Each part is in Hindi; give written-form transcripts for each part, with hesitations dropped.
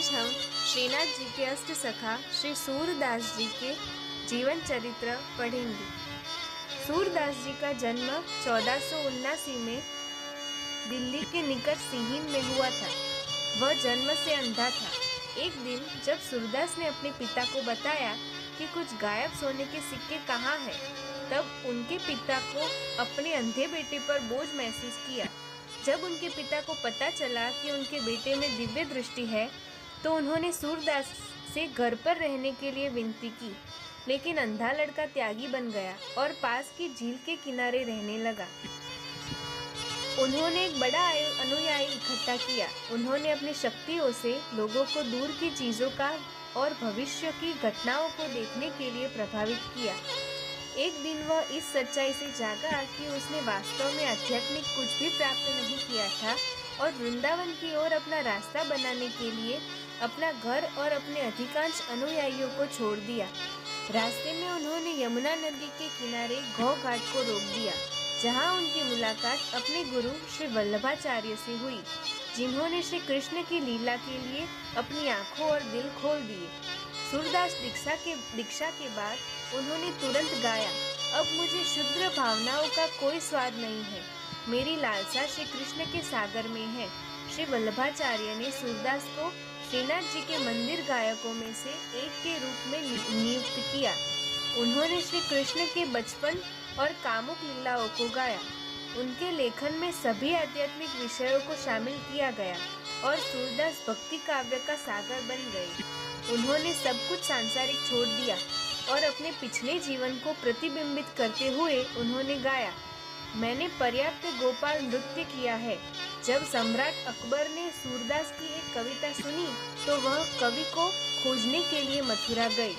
आज हम श्रीनाथ जी के अष्ट सखा श्री सूरदास जी के जीवन चरित्र पढ़ेंगे। सूरदास जी का जन्म 1479 में दिल्ली के निकट सिहीन में हुआ था। वह जन्म से अंधा था। एक दिन जब सूरदास ने अपने पिता को बताया कि कुछ गायब सोने के सिक्के कहाँ हैं, तब उनके पिता को अपने अंधे बेटे पर बोझ महसूस किया। जब उनके पिता को पता चला कि उनके बेटे में दिव्य दृष्टि है, तो उन्होंने सूरदास से घर पर रहने के लिए विनती की, लेकिन अंधा लड़का त्यागी बन गया और पास की झील के किनारे रहने लगा। उन्होंने एक बड़ा अनुयायी इकट्ठा किया। उन्होंने अपनी शक्तियों से लोगों को दूर की चीजों का और भविष्य की घटनाओं को देखने के लिए प्रभावित किया। एक दिन वह इस सच्चाई से जागा कि उसने वास्तव में आध्यात्मिक कुछ भी प्राप्त नहीं किया था और वृंदावन की ओर अपना रास्ता बनाने के लिए अपना घर और अपने अधिकांश अनुयायियों को छोड़ दिया। रास्ते में उन्होंने यमुना नदी के किनारे गौ घाट को रोक दिया, जहां उनकी मुलाकात अपने गुरु श्री वल्लभाचार्य से हुई, जिन्होंने श्री कृष्ण की लीला के लिए अपनी आंखों और दिल खोल दिए। सूरदास दीक्षा के बाद उन्होंने तुरंत गाया, अब मुझे शुद्र भावनाओं का कोई स्वाद नहीं है, मेरी लालसा श्री कृष्ण के सागर में है। श्री वल्लभाचार्य ने सूरदास को श्रीनाथ जी के मंदिर गायकों में से एक के रूप में नियुक्त किया। उन्होंने श्री कृष्ण के बचपन और कामुक लीलाओं को गाया। उनके लेखन में सभी आध्यात्मिक विषयों को शामिल किया गया और सूरदास भक्ति काव्य का सागर बन गए। उन्होंने सब कुछ सांसारिक छोड़ दिया और अपने पिछले जीवन को प्रतिबिंबित करते हुए उन्होंने गाया, मैंने पर्याप्त गोपाल नृत्य किया है। जब सम्राट अकबर ने सूरदास की एक कविता सुनी तो वह कवि को खोजने के लिए मथुरा गए।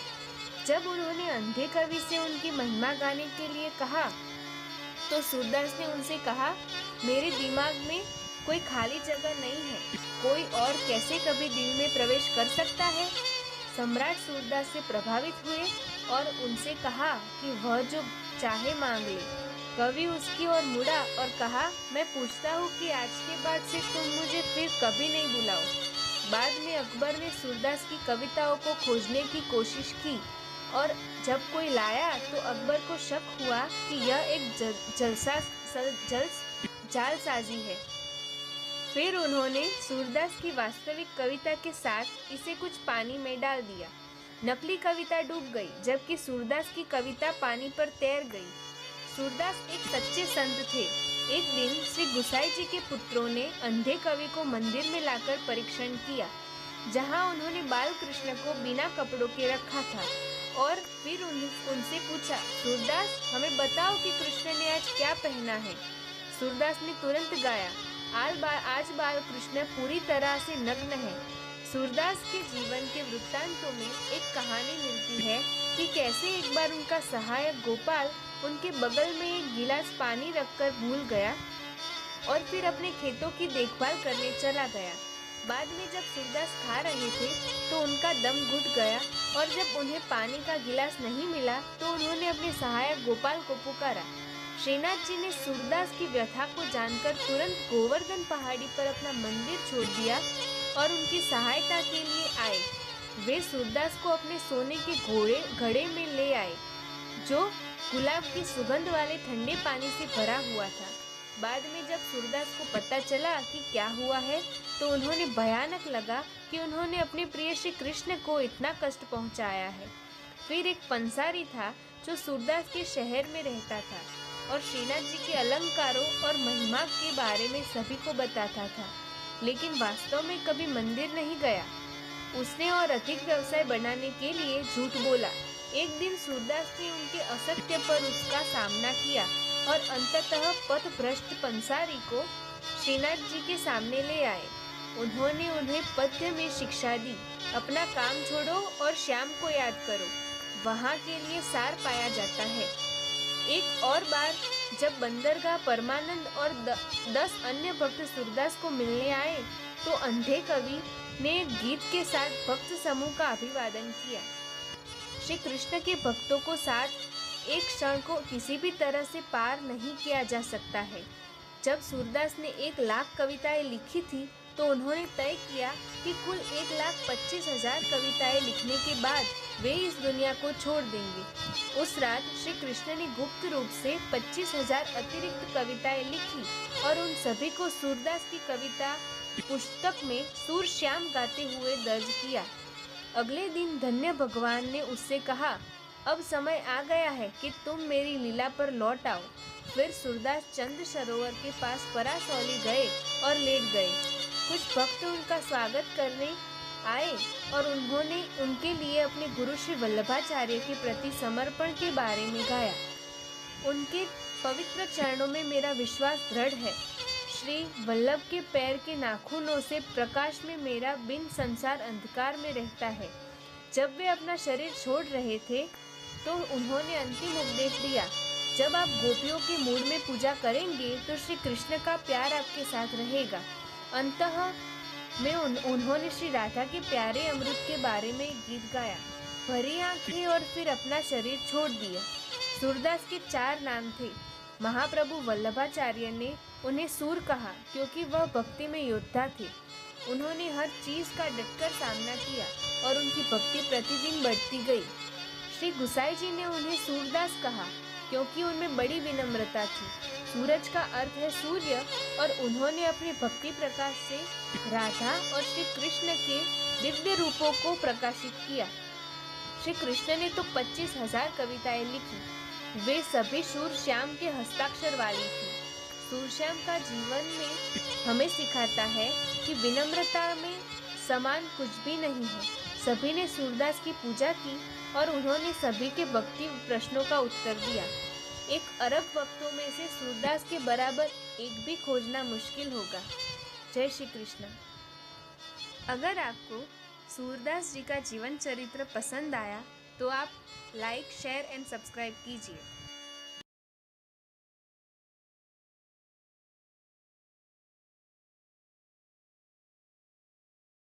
जब उन्होंने अंधे कवि से उनकी महिमा गाने के लिए कहा तो सूरदास ने उनसे कहा, मेरे दिमाग में कोई खाली जगह नहीं है, कोई और कैसे कभी दिल में प्रवेश कर सकता है। सम्राट सूरदास से प्रभावित हुए और उनसे कहा कि वह जो चाहे मांग ले। कवि उसकी ओर मुड़ा और कहा, मैं पूछता हूँ कि आज के बाद से तुम मुझे फिर कभी नहीं बुलाओ। बाद में अकबर ने सूरदास की कविताओं को खोजने की कोशिश की और जब कोई लाया तो अकबर को शक हुआ कि यह एक जालसाजी है। फिर उन्होंने सूरदास की वास्तविक कविता के साथ इसे कुछ पानी में डाल दिया। नकली कविता डूब गई, जबकि सूरदास की कविता पानी पर तैर गई। सूरदास एक सच्चे संत थे। एक दिन श्री गुसाई जी के पुत्रों ने अंधे कवि को मंदिर में लाकर परीक्षण किया, जहां उन्होंने बाल कृष्ण को बिना कपड़ों के रखा था और फिर उनसे पूछा, सूरदास हमें बताओ कि कृष्ण ने आज क्या पहना है। सूरदास ने तुरंत गाया, आज बाल कृष्ण पूरी तरह से नग्न है। सूरदास के जीवन के वृत्तांतों में एक कहानी मिलती है कि कैसे एक बार उनका सहायक गोपाल उनके बगल में एक गिलास पानी रखकर भूल गया और फिर अपने खेतों की देखभाल करने चला गया। बाद में जब सूरदास खा रहे थे तो उनका दम घुट गया और जब उन्हें पानी का गिलास नहीं मिला तो उन्होंने अपने सहायक गोपाल को पुकारा। श्रीनाथ जी ने सूरदास की व्यथा को जानकर तुरंत गोवर्धन पहाड़ी पर अपना मंदिर छोड़ दिया और उनकी सहायता के लिए आए। वे सूरदास को अपने सोने के घड़े में ले आए, जो गुलाब की सुगंध वाले ठंडे पानी से भरा हुआ था। बाद में जब सूरदास को पता चला कि क्या हुआ है तो उन्होंने भयानक लगा कि उन्होंने अपने प्रिय श्री कृष्ण को इतना कष्ट पहुंचाया है। फिर एक पंसारी था जो सूरदास के शहर में रहता था और श्रीनाथ जी के अलंकारों और महिमा के बारे में सभी को बताता था, लेकिन वास्तव में कभी मंदिर नहीं गया। उसने और अधिक व्यवसाय बनाने के लिए झूठ बोला। एक दिन सूरदास ने उनके असत्य पर उसका सामना किया और अंततः पथभ्रष्ट पंसारी को श्रीनाथ जी के सामने ले आए। उन्होंने उन्हें पद्य में शिक्षा दी, अपना काम छोड़ो और श्याम को याद करो, वहाँ के लिए सार पाया जाता है। एक और बार जब बंदरगाह परमानंद और 10 अन्य भक्त सूरदास को मिलने आए तो अंधे कवि ने गीत के साथ भक्त समूह का अभिवादन किया। श्री कृष्ण के भक्तों को साथ एक क्षण को किसी भी तरह से पार नहीं किया जा सकता है। जब सूरदास ने 1 लाख कविताएं लिखी थी तो उन्होंने तय किया कि कुल 1,25,000 कविताएं लिखने के बाद वे इस दुनिया को छोड़ देंगे। उस रात श्री कृष्ण ने गुप्त रूप से 25,000 अतिरिक्त कविताएं लिखी और उन सभी को सूरदास की कविता पुस्तक में सूरश्याम गाते हुए दर्ज किया। अगले दिन धन्य भगवान ने उससे कहा, अब समय आ गया है कि तुम मेरी लीला पर लौट आओ। फिर सूरदास चंद्र सरोवर के पास परासौली गए और लेट गए। कुछ भक्त उनका स्वागत करने आए और उन्होंने उनके लिए अपने गुरु श्री वल्लभाचार्य के प्रति समर्पण के बारे में गाया। उनके पवित्र चरणों में मेरा विश्वास दृढ़ है। श्री वल्लभ के पैर के नाखूनों से प्रकाश में मेरा बिन संसार अंधकार में रहता है। जब वे अपना शरीर छोड़ रहे थे तो उन्होंने अंतिम उपदेश दिया, जब आप गोपियों के मूड में पूजा करेंगे तो श्री कृष्ण का प्यार आपके साथ रहेगा। अंततः में उन्होंने श्री राधा के प्यारे अमृत के बारे में एक गीत गाया, भरी आंखें, और फिर अपना शरीर छोड़ दिया। सूरदास के 4 नाम थे। महाप्रभु वल्लभाचार्य ने उन्हें सूर कहा क्योंकि वह भक्ति में योद्धा थे। उन्होंने हर चीज का डटकर सामना किया और उनकी भक्ति प्रतिदिन बढ़ती गई। श्री गुसाई जी ने उन्हें सूरदास कहा क्योंकि उनमें बड़ी विनम्रता थी। सूरज का अर्थ है सूर्य और उन्होंने अपने भक्ति प्रकाश से राधा और श्री कृष्ण के दिव्य रूपों को प्रकाशित किया। श्री कृष्ण ने तो 25,000 कविताएं लिखी। वे सभी सूरश्याम के हस्ताक्षर वाली थी। सूरश्याम का जीवन में हमें सिखाता है कि विनम्रता में समान कुछ भी नहीं है। सभी ने सूरदास की पूजा की और उन्होंने सभी के भक्ति प्रश्नों का उत्तर दिया। 1 अरब भक्तों में से सूरदास के बराबर एक भी खोजना मुश्किल होगा। जय श्री कृष्ण। अगर आपको सूरदास जी का जीवन चरित्र पसंद आया तो आप लाइक, शेयर एंड सब्सक्राइब कीजिए।